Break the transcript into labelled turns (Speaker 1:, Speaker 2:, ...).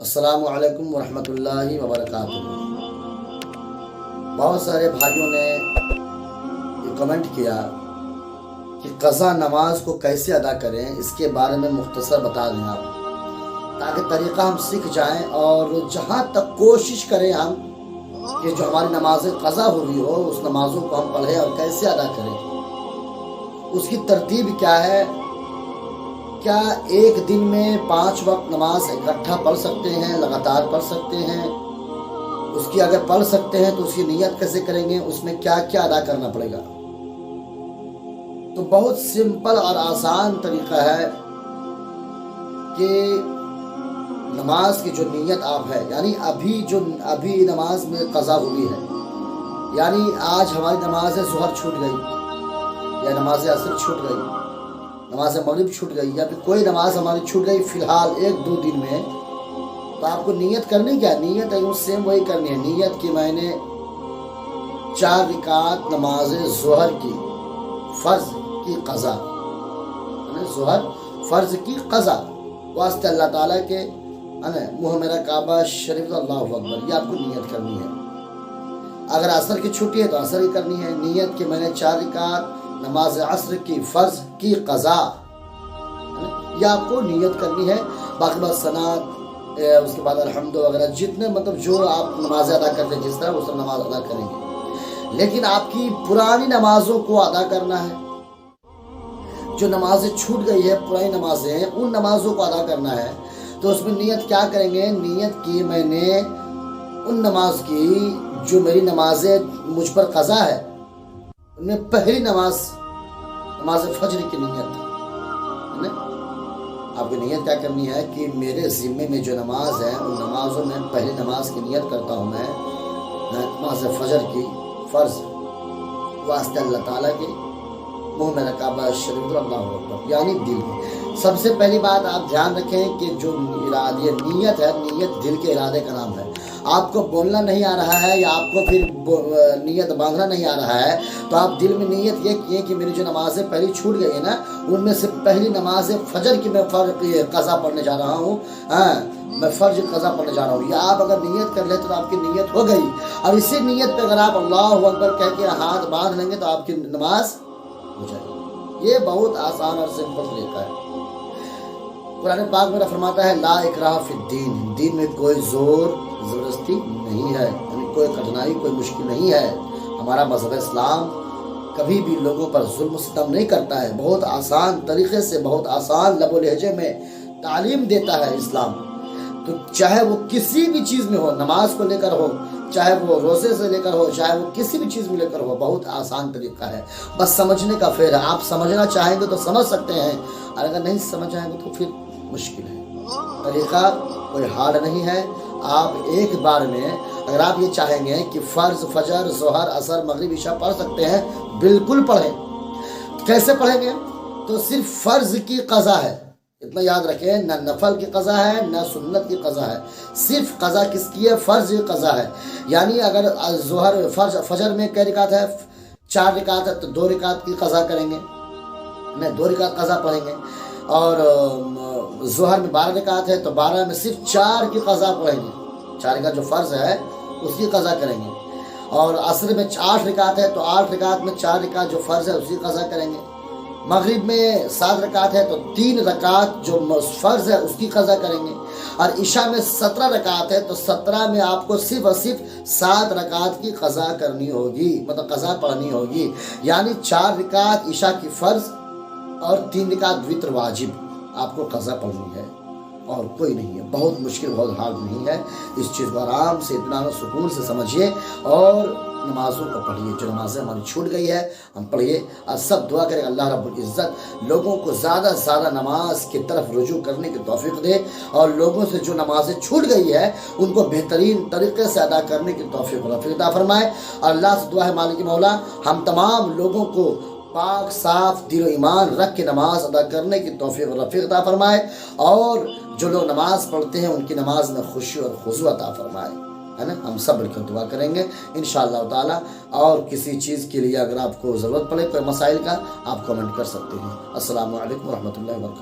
Speaker 1: السلام علیکم ورحمۃ اللہ وبرکاتہ۔ بہت سارے بھائیوں نے یہ کمنٹ کیا کہ قضا نماز کو کیسے ادا کریں، اس کے بارے میں مختصر بتا دیں آپ، تاکہ طریقہ ہم سیکھ جائیں اور جہاں تک کوشش کریں ہم کہ جو ہماری نمازیں قضا ہو رہی ہو اس نمازوں کو ہم پڑھیں اور کیسے ادا کریں، اس کی ترتیب کیا ہے۔ کیا ایک دن میں 5 وقت نماز اکٹھا پڑھ سکتے ہیں، لگاتار پڑھ سکتے ہیں؟ اس کی اگر پڑھ سکتے ہیں تو اس کی نیت کیسے کریں گے، اس میں کیا کیا ادا کرنا پڑے گا؟ تو بہت سمپل اور آسان طریقہ ہے کہ نماز کی جو نیت آپ ہے، یعنی ابھی نماز میں قضا ہوئی ہے، یعنی آج ہماری نماز ظہر چھوٹ گئی یا نماز عصر چھوٹ گئی، نماز مغرب چھوٹ گئی، یا پھر کوئی نماز ہماری چھوٹ گئی فی الحال 1-2 دن میں، تو آپ کو نیت کرنی کیا ہے؟ نیت ہے سیم وہی کرنی ہے، نیت کہ میں نے 4 رکعت نماز ظہر کی فرض کی قضا، ظہر فرض کی قضا واسطے اللہ تعالیٰ کے منہ میرا کعبہ شریف اللہ اکبر، یہ آپ کو نیت کرنی ہے۔ اگر عصر کی چھٹی ہے تو عصر ہی کرنی ہے، نیت کہ میں نے 4 رکعت نماز عصر کی فرض کی قضا، یہ آپ کو نیت کرنی ہے۔ باقی بات ثناء، اس کے بعد الحمد وغیرہ جتنے جو آپ نمازیں ادا کرتے ہیں جس طرح اس طرح نماز ادا کریں گے، لیکن آپ کی پرانی نمازوں کو ادا کرنا ہے۔ جو نمازیں چھوٹ گئی ہے پرانی نمازیں، ان نمازوں کو ادا کرنا ہے، تو اس میں نیت کیا کریں گے؟ نیت کی میں نے ان نماز کی جو میری نمازیں مجھ پر قضا ہے، ان میں پہلی نماز فجر کی نیت ہے۔ آپ کی نیت کیا کرنی ہے کہ میرے ذمے میں جو نماز ہے ان نمازوں میں پہلی نماز کی نیت کرتا ہوں میں نماز فجر کی فرض واسطے اللہ تعالیٰ کے منہ میرا کعبہ شریف اللہ اکبر، یعنی دل میں۔ سب سے پہلی بات آپ دھیان رکھیں کہ جو نیت ہے، نیت دل کے ارادے کا نام ہے۔ آپ کو بولنا نہیں آ رہا ہے یا آپ کو پھر نیت باندھنا نہیں آ رہا ہے، تو آپ دل میں نیت یہ کیے کہ میری جو نمازیں پہلی چھوٹ گئی ہے نا، ان میں سے پہلی نماز فجر کی میں قضا پڑھنے جا رہا ہوں، میں فرض قضا پڑھنے جا رہا ہوں، یا آپ اگر نیت کر لیتے تو آپ کی نیت ہو گئی، اور اسی نیت پہ اگر آپ اللہ اکبر کہہ کے ہاتھ باندھ لیں گے تو آپ کی نماز ہو جائے گی۔ یہ بہت آسان اور سمپل طریقہ ہے۔ قرآن پاک میرا فرماتا ہے لا اکراہ فی الدین، دین میں کوئی زور زبردستی نہیں ہے، یعنی کوئی کٹھنائی، کوئی مشکل نہیں ہے۔ ہمارا مذہب اسلام کبھی بھی لوگوں پر ظلم و ستم نہیں کرتا ہے، بہت آسان طریقے سے، بہت آسان لب و لہجے میں تعلیم دیتا ہے اسلام۔ تو چاہے وہ کسی بھی چیز میں ہو، نماز کو لے کر ہو، چاہے وہ روزے سے لے کر ہو، چاہے وہ کسی بھی چیز میں لے کر ہو، بہت آسان طریقہ ہے، بس سمجھنے کا فیر ہے۔ آپ سمجھنا چاہیں گے تو سمجھ سکتے ہیں، اور اگر نہیں سمجھ آئیں گے تو پھر مشکل ہے۔ طریقہ کوئی ہارڈ نہیں ہے۔ آپ ایک بار میں اگر آپ یہ چاہیں گے کہ فرض فجر ظہر عصر مغرب عشاء پڑھ سکتے ہیں، بالکل پڑھیں۔ کیسے پڑھیں گے؟ تو صرف فرض کی قضا ہے، اتنا یاد رکھیں، نہ نفل کی قضا ہے نہ سنت کی قضا ہے، صرف قضا کس کی ہے؟ فرض کی قضا ہے۔ یعنی اگر ظہر فجر میں کئی رکعت ہے؟ 4 رکعت ہے تو 2 رکعت کی قضا کریں گے، 2 رکعت قضا پڑھیں گے، اور ظہر میں 12 رکعت ہے تو 12 میں صرف 4 کی قضا پڑھیں گے، 4 رکعت جو فرض ہے اس کی قضا کریں گے، اور عصر میں 8 رکعت ہے تو 8 رکعت میں 4 رکعت جو فرض ہے اس کی قضا کریں گے، مغرب میں 7 رکعت ہے تو 3 رکعت جو فرض ہے اس کی قضا کریں گے، اور عشاء میں 17 رکعت ہے تو 17 میں آپ کو صرف اور صرف 7 رکعت کی قضا کرنی ہوگی، قضا پڑھنی ہوگی، یعنی 4 رکعت عشاء کی فرض اور 3 رکعت وتر واجب آپ کو قضا پڑھنی ہے، اور کوئی نہیں ہے۔ بہت مشکل، بہت ہارڈ نہیں ہے۔ اس چیز کو آرام سے، اطمینان و سکون سے سمجھیے اور نمازوں کو پڑھیے۔ جو نمازیں ہماری چھوٹ گئی ہے ہم پڑھیے، اور سب دعا کریں اللہ رب العزت لوگوں کو زیادہ سے زیادہ نماز کی طرف رجوع کرنے کی توفیق دے، اور لوگوں سے جو نمازیں چھوٹ گئی ہے ان کو بہترین طریقے سے ادا کرنے کی توفیق عطا فرمائے۔ اور اللہ سے دعا ہے مالک مولا ہم تمام لوگوں کو پاک صاف دل و ایمان رکھ کے نماز ادا کرنے کی توفیق اور رفیق عطا فرمائے، اور جو لوگ نماز پڑھتے ہیں ان کی نماز میں خوشی اور خضوع عطا فرمائے، ہے نا۔ ہم سب مل کر دعا کریں گے انشاءاللہ تعالی، اور کسی چیز کے لیے اگر آپ کو ضرورت پڑے کوئی مسائل کا، آپ کمنٹ کر سکتے ہیں۔ السلام علیکم ورحمۃ اللہ وبرکاتہ۔